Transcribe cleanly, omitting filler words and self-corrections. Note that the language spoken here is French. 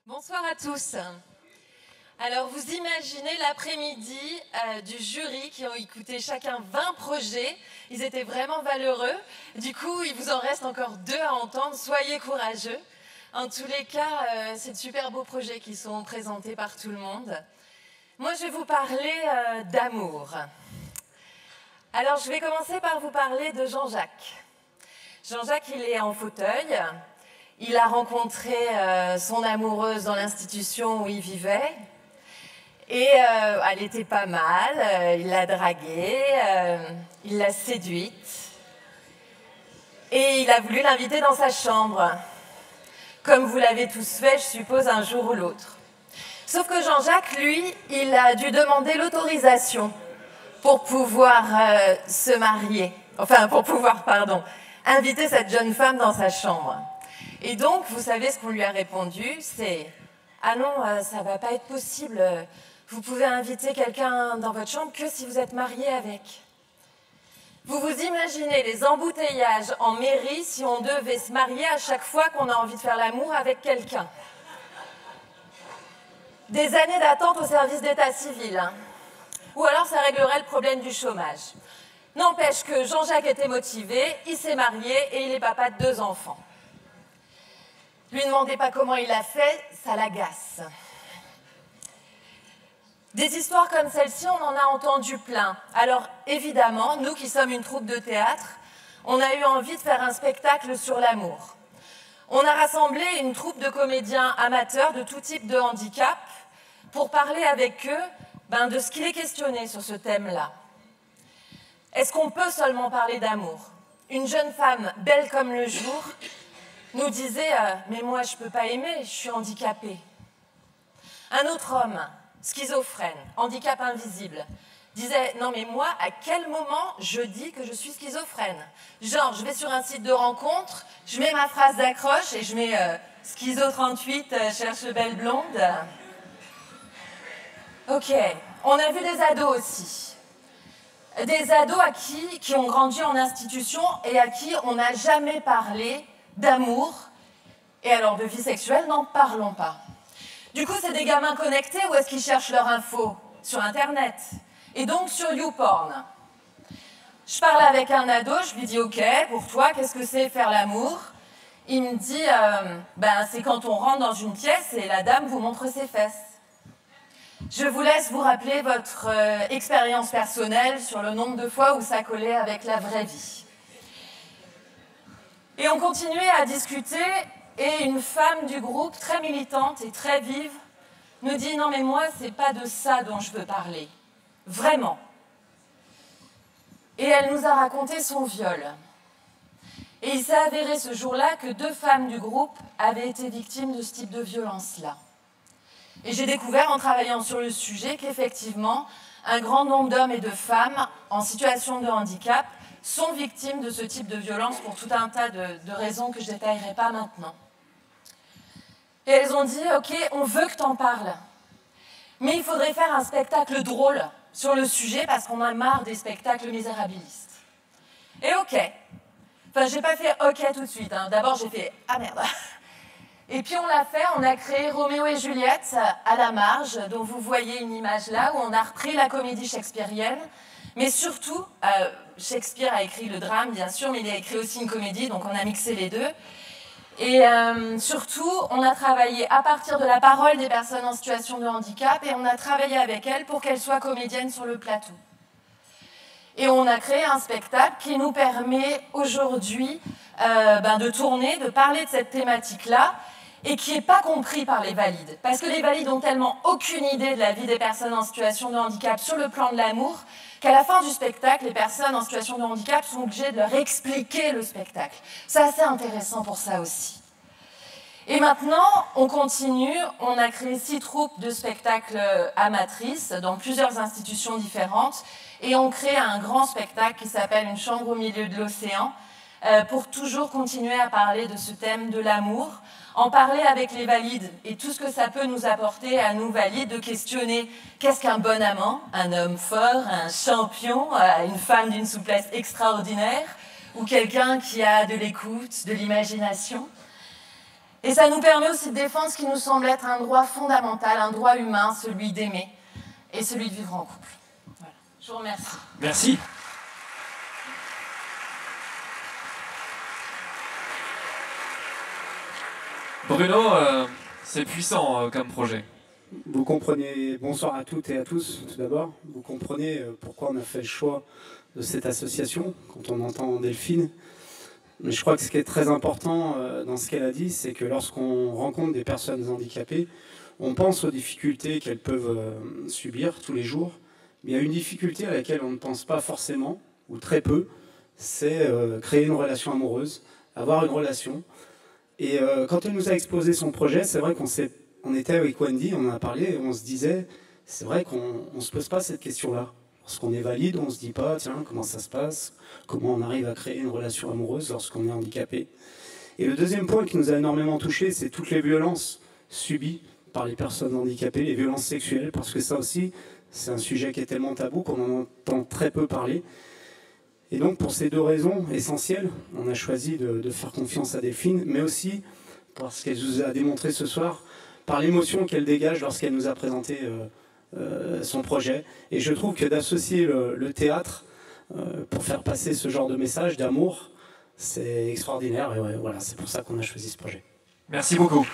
Bonsoir à tous. Alors, vous imaginez l'après-midi du jury qui ont écouté chacun 20 projets. Ils étaient vraiment valeureux. Du coup, il vous en reste encore 2 à entendre. Soyez courageux. En tous les cas, c'est de super beaux projets qui sont présentés par tout le monde. Moi, je vais vous parler d'amour. Alors, je vais commencer par vous parler de Jean-Jacques. Jean-Jacques, il est en fauteuil. Il a rencontré son amoureuse dans l'institution où il vivait. Et elle était pas mal, il l'a draguée, il l'a séduite. Et il a voulu l'inviter dans sa chambre. Comme vous l'avez tous fait, je suppose, un jour ou l'autre. Sauf que Jean-Jacques, lui, il a dû demander l'autorisation pour pouvoir se marier. Enfin, pour pouvoir, inviter cette jeune femme dans sa chambre. Et donc, vous savez ce qu'on lui a répondu, c'est « Ah non, ça ne va pas être possible, vous pouvez inviter quelqu'un dans votre chambre que si vous êtes marié avec. » Vous vous imaginez les embouteillages en mairie si on devait se marier à chaque fois qu'on a envie de faire l'amour avec quelqu'un. Des années d'attente au service d'état civil. Hein. Ou alors ça réglerait le problème du chômage. N'empêche que Jean-Jacques était motivé, il s'est marié et il est papa de 2 enfants. Lui demandez pas comment il a fait, ça l'agace. Des histoires comme celle-ci, on en a entendu plein. Alors évidemment, nous qui sommes une troupe de théâtre, on a eu envie de faire un spectacle sur l'amour. On a rassemblé une troupe de comédiens amateurs de tout type de handicap pour parler avec eux de ce qu'il est questionné sur ce thème-là. Est-ce qu'on peut seulement parler d'amour? Une jeune femme belle comme le jour nous disait « Mais moi, je ne peux pas aimer, je suis handicapée ». Un autre homme, schizophrène, handicap invisible, disait « Non, mais moi, à quel moment je dis que je suis schizophrène? Genre, je vais sur un site de rencontre, je mets ma phrase d'accroche et je mets Schizo 38, cherche belle blonde ». Ok, on a vu des ados aussi. Des ados qui ont grandi en institution et à qui on n'a jamais parlé d'amour, et alors de vie sexuelle, n'en parlons pas. Du coup, c'est des gamins connectés, où est-ce qu'ils cherchent leur info? Sur Internet, et donc sur YouPorn. Je parle avec un ado, je lui dis « Ok, pour toi, qu'est-ce que c'est faire l'amour ?» Il me dit c'est quand on rentre dans une pièce et la dame vous montre ses fesses. Je vous laisse vous rappeler votre expérience personnelle sur le nombre de fois où ça collait avec la vraie vie. Et on continuait à discuter et une femme du groupe, très militante et très vive, nous dit « Non mais moi, c'est pas de ça dont je veux parler. Vraiment. » Et elle nous a raconté son viol. Et il s'est avéré ce jour-là que 2 femmes du groupe avaient été victimes de ce type de violence-là. Et j'ai découvert en travaillant sur le sujet qu'effectivement, un grand nombre d'hommes et de femmes en situation de handicap sont victimes de ce type de violence pour tout un tas de raisons que je ne détaillerai pas maintenant. Et elles ont dit « Ok, on veut que tu en parles, mais il faudrait faire un spectacle drôle sur le sujet parce qu'on a marre des spectacles misérabilistes. » Et ok. Enfin, j'ai pas fait « Ok » tout de suite. Hein. D'abord, j'ai fait « Ah merde !» Et puis on l'a fait, on a créé Roméo et Juliette à la marge, dont vous voyez une image là, où on a repris la comédie shakespearienne. Mais surtout, Shakespeare a écrit le drame, bien sûr, mais il a écrit aussi une comédie, donc on a mixé les deux. Et surtout, on a travaillé à partir de la parole des personnes en situation de handicap et on a travaillé avec elles pour qu'elles soient comédiennes sur le plateau. Et on a créé un spectacle qui nous permet aujourd'hui de tourner, de parler de cette thématique-là et qui n'est pas compris par les valides. Parce que les valides ont tellement aucune idée de la vie des personnes en situation de handicap sur le plan de l'amour qu'à la fin du spectacle, les personnes en situation de handicap sont obligées de leur expliquer le spectacle. C'est assez intéressant pour ça aussi. Et maintenant, on continue. On a créé 6 troupes de spectacles amatrices dans plusieurs institutions différentes et on crée un grand spectacle qui s'appelle Une chambre au milieu de l'océan pour toujours continuer à parler de ce thème de l'amour, en parler avec les valides et tout ce que ça peut nous apporter à nous valides, de questionner qu'est-ce qu'un bon amant, un homme fort, un champion, une femme d'une souplesse extraordinaire ou quelqu'un qui a de l'écoute, de l'imagination. Et ça nous permet aussi de défendre ce qui nous semble être un droit fondamental, un droit humain, celui d'aimer et celui de vivre en couple. Voilà. Je vous remercie. Merci. Bruno, c'est puissant comme projet. Vous comprenez, bonsoir à toutes et à tous, tout d'abord. Vous comprenez pourquoi on a fait le choix de cette association, quand on entend Delphine. Mais je crois que ce qui est très important dans ce qu'elle a dit, c'est que lorsqu'on rencontre des personnes handicapées, on pense aux difficultés qu'elles peuvent subir tous les jours. Mais il y a une difficulté à laquelle on ne pense pas forcément, ou très peu, c'est créer une relation amoureuse, avoir une relation. Et quand elle nous a exposé son projet, c'est vrai qu'on était avec Wendy, on en a parlé, et on se disait, c'est vrai qu'on ne se pose pas cette question-là. Lorsqu'on est valide, on ne se dit pas, tiens, comment ça se passe, comment on arrive à créer une relation amoureuse lorsqu'on est handicapé. Et le deuxième point qui nous a énormément touché, c'est toutes les violences subies par les personnes handicapées, les violences sexuelles, parce que ça aussi, c'est un sujet qui est tellement tabou qu'on en entend très peu parler. Et donc, pour ces deux raisons essentielles, on a choisi de faire confiance à Delphine, mais aussi, parce qu'elle nous a démontré ce soir, par l'émotion qu'elle dégage lorsqu'elle nous a présenté son projet. Et je trouve que d'associer le théâtre pour faire passer ce genre de message d'amour, c'est extraordinaire. Et voilà, c'est pour ça qu'on a choisi ce projet. Merci beaucoup.